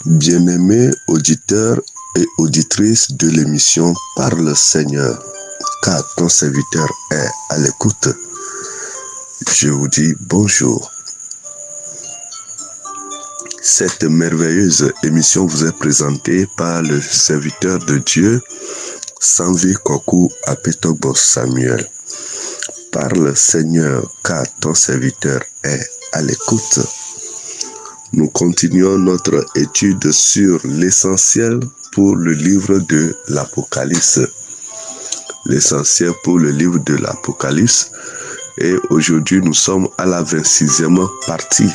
Bien-aimés auditeurs et auditrices de l'émission Parle Seigneur, car ton serviteur est à l'écoute, je vous dis bonjour. Cette merveilleuse émission vous est présentée par le serviteur de Dieu, Sanvi Kokou Apetogbo Samuel. Parle Seigneur, car ton serviteur est à l'écoute. Nous continuons notre étude sur l'essentiel pour le livre de l'Apocalypse. L'essentiel pour le livre de l'Apocalypse. Et aujourd'hui, nous sommes à la 26e partie.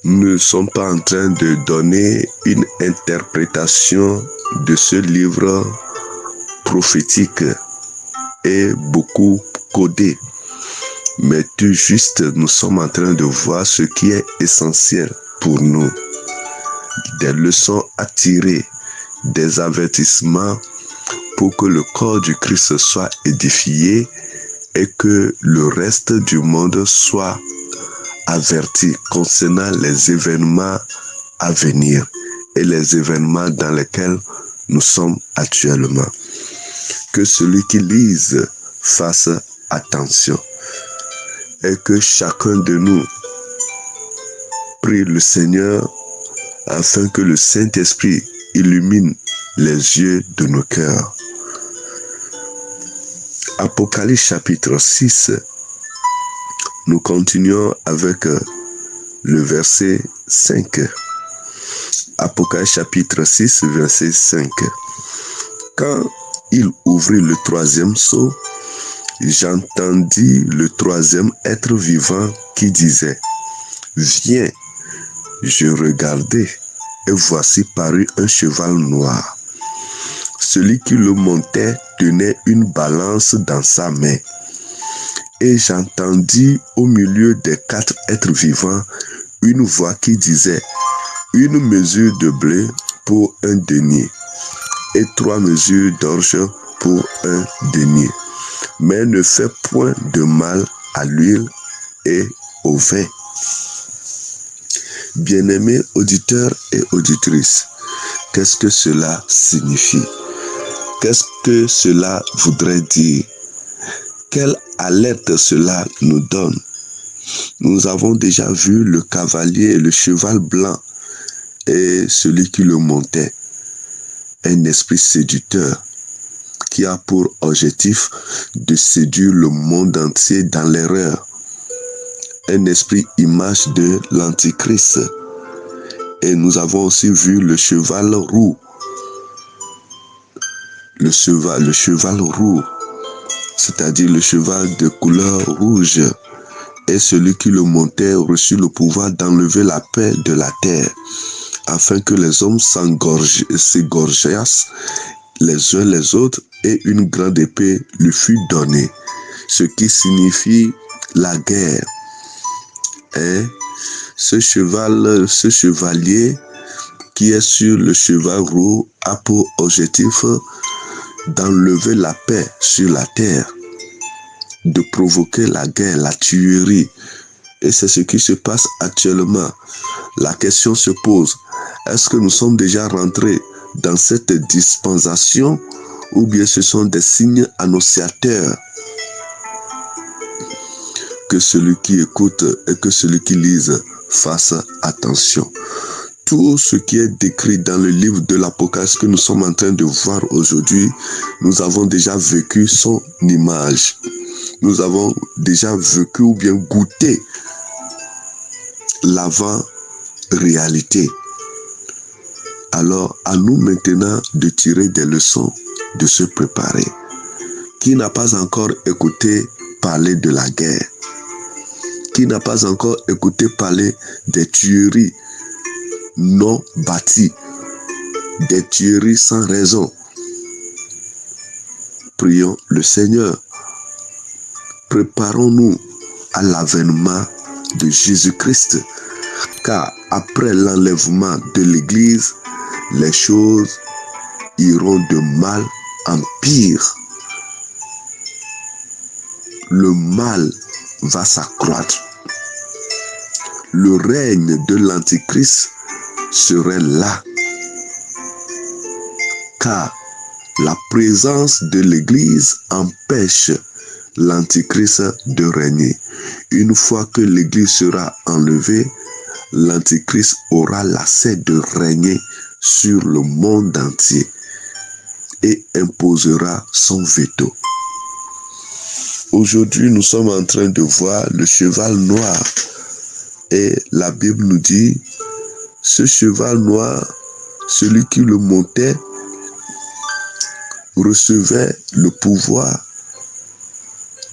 Nous ne sommes pas en train de donner une interprétation de ce livre prophétique et beaucoup codé. Mais tout juste, nous sommes en train de voir ce qui est essentiel pour nous. Des leçons à tirer, des avertissements pour que le corps du Christ soit édifié et que le reste du monde soit averti concernant les événements à venir et les événements dans lesquels nous sommes actuellement. Que celui qui lise fasse attention. Et que chacun de nous prie le Seigneur afin que le Saint-Esprit illumine les yeux de nos cœurs. Apocalypse chapitre 6, nous continuons avec le verset 5. Apocalypse chapitre 6, verset 5. Quand il ouvrit le troisième sceau, j'entendis le troisième être vivant qui disait, « Viens !» Je regardai, et voici parut un cheval noir. Celui qui le montait tenait une balance dans sa main. Et j'entendis au milieu des 4 êtres vivants une voix qui disait, « Une mesure de blé pour un denier, et 3 mesures d'orge pour un denier. Mais ne fais point de mal à l'huile et au vin. » Bien-aimés auditeurs et auditrices, qu'est-ce que cela signifie? Qu'est-ce que cela voudrait dire? Quelle alerte cela nous donne? Nous avons déjà vu le cavalier et le cheval blanc et celui qui le montait. Un esprit séducteur qui a pour objectif de séduire le monde entier dans l'erreur. Un esprit image de l'Antichrist. Et nous avons aussi vu le cheval roux. Le cheval roux, c'est-à-dire le cheval de couleur rouge. Et celui qui le montait reçut le pouvoir d'enlever la paix de la terre, afin que les hommes s'égorgeassent les uns les autres, et une grande épée lui fut donnée, ce qui signifie la guerre. Et ce chevalier qui est sur le cheval roux a pour objectif d'enlever la paix sur la terre, de provoquer la guerre, la tuerie. Et c'est ce qui se passe actuellement. La question se pose, est-ce que nous sommes déjà rentrés dans cette dispensation ou bien ce sont des signes annonciateurs? Que celui qui écoute et que celui qui lise fasse attention. Tout ce qui est décrit dans le livre de l'Apocalypse que nous sommes en train de voir aujourd'hui, nous avons déjà vécu son image. Nous avons déjà vécu ou bien goûté l'avant-réalité. Alors, à nous maintenant de tirer des leçons, de se préparer. Qui n'a pas encore écouté parler de la guerre? Qui n'a pas encore écouté parler des tueries non bâties, des tueries sans raison? Prions le Seigneur. Préparons-nous à l'avènement de Jésus-Christ, car après l'enlèvement de l'Église, les choses iront de mal en pire. Le mal va s'accroître. le règne de l'Antichrist serait là. Car la présence de l'Église empêche l'Antichrist de régner. Une fois que l'Église sera enlevée, l'Antichrist aura l'accès de régner sur le monde entier et imposera son veto. Aujourd'hui, nous sommes en train de voir le cheval noir. Et la Bible nous dit, ce cheval noir, celui qui le montait, recevait le pouvoir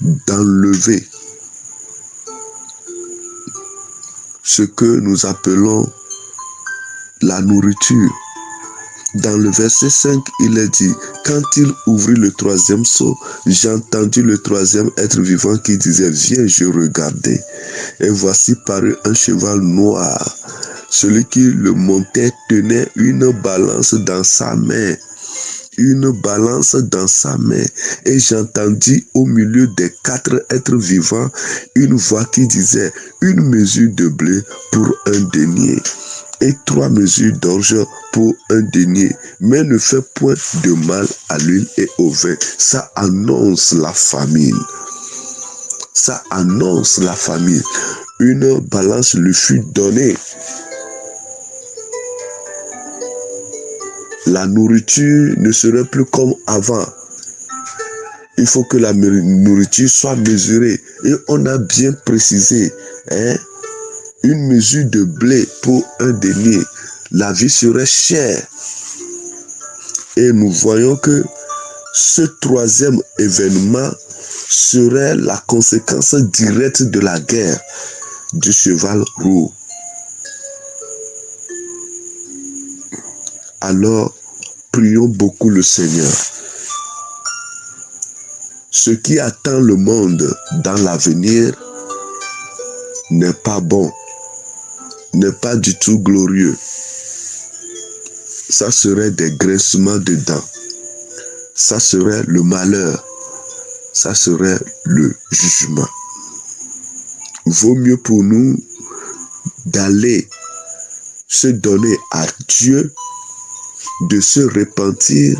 d'enlever ce que nous appelons la nourriture. Dans le verset 5, il est dit, quand il ouvrit le troisième seau, j'ai entendu le troisième être vivant qui disait, viens, je regardais. Et voici parut un cheval noir. Celui qui le montait tenait une balance dans sa main. Une balance dans sa main. Et j'entendis au milieu des 4 êtres vivants une voix qui disait, une mesure de blé pour un denier et 3 mesures d'orge pour un denier, mais ne fais point de mal à l'huile et au vin. Ça annonce la famine. Ça annonce la famine. Une balance lui fut donnée. La nourriture ne serait plus comme avant. Il faut que la nourriture soit mesurée. Et on a bien précisé, une mesure de blé pour un denier. La vie serait chère. Et nous voyons que ce troisième événement serait la conséquence directe de la guerre du cheval roux. Alors, prions beaucoup le Seigneur. Ce qui attend le monde dans l'avenir n'est pas bon, n'est pas du tout glorieux. Ça serait des graissements de dents. Ça serait le malheur. Ça serait le jugement. Vaut mieux pour nous d'aller se donner à Dieu, de se repentir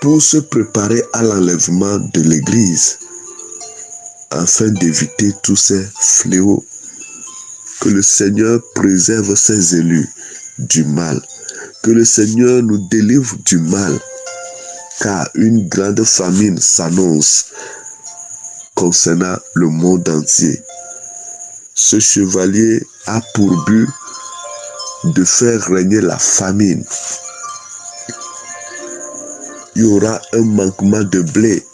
pour se préparer à l'enlèvement de l'Église afin d'éviter tous ces fléaux. Que le Seigneur préserve ses élus du mal. Que le Seigneur nous délivre du mal, car une grande famine s'annonce concernant le monde entier. Ce chevalier a pour but de faire régner la famine. Il y aura un manquement de blé.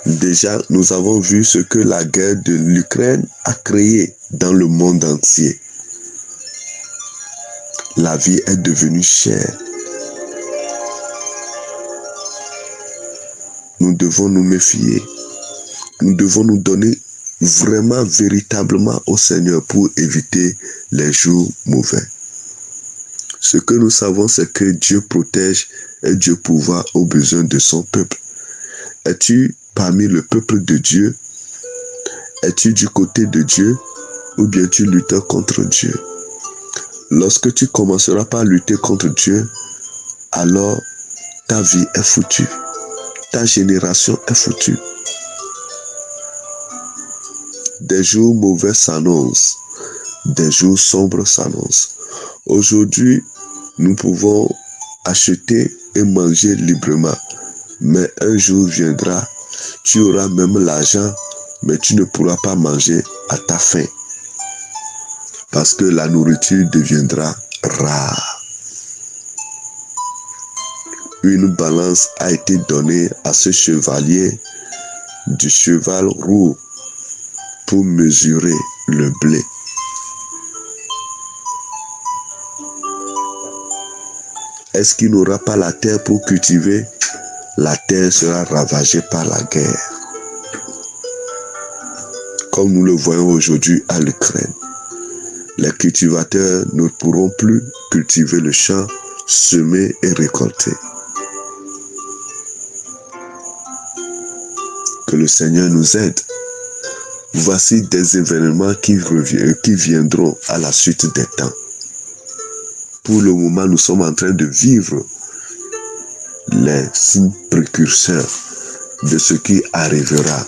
Déjà, nous avons vu ce que la guerre de l'Ukraine a créé dans le monde entier. La vie est devenue chère. Nous devons nous méfier. Nous devons nous donner vraiment, véritablement au Seigneur pour éviter les jours mauvais. Ce que nous savons, c'est que Dieu protège et Dieu pourvoit aux besoins de son peuple. Es-tu parmi le peuple de Dieu? Es-tu du côté de Dieu ou bien tu luttes contre Dieu? Lorsque tu commenceras par lutter contre Dieu, alors ta vie est foutue. Ta génération est foutue. Des jours mauvais s'annoncent. Des jours sombres s'annoncent. Aujourd'hui, nous pouvons acheter et manger librement. Mais un jour viendra, tu auras même l'argent, mais tu ne pourras pas manger à ta faim. Parce que la nourriture deviendra rare. Une balance a été donnée à ce chevalier du cheval roux pour mesurer le blé. Est-ce qu'il n'aura pas la terre pour cultiver? La terre sera ravagée par la guerre. Comme nous le voyons aujourd'hui à l'Ukraine. Les cultivateurs ne pourront plus cultiver le champ, semer et récolter. Que le Seigneur nous aide Voici des événements qui viendront à la suite des temps. Pour le moment, nous sommes en train de vivre les signes précurseurs de ce qui arrivera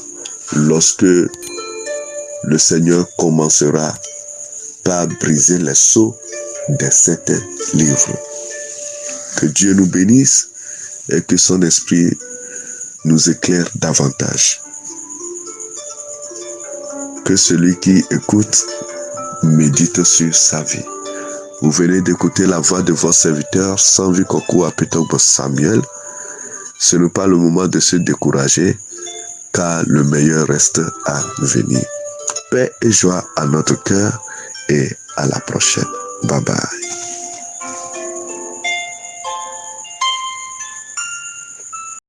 lorsque le Seigneur commencera par briser les sceaux des 7 livres. Que Dieu nous bénisse et que son esprit nous éclaire davantage. Que celui qui écoute médite sur sa vie. Vous venez d'écouter la voix de votre serviteur Sanvi Kokou Apetogbo Samuel. Ce n'est pas le moment de se décourager, car le meilleur reste à venir. Paix et joie à notre cœur et à la prochaine. Bye bye.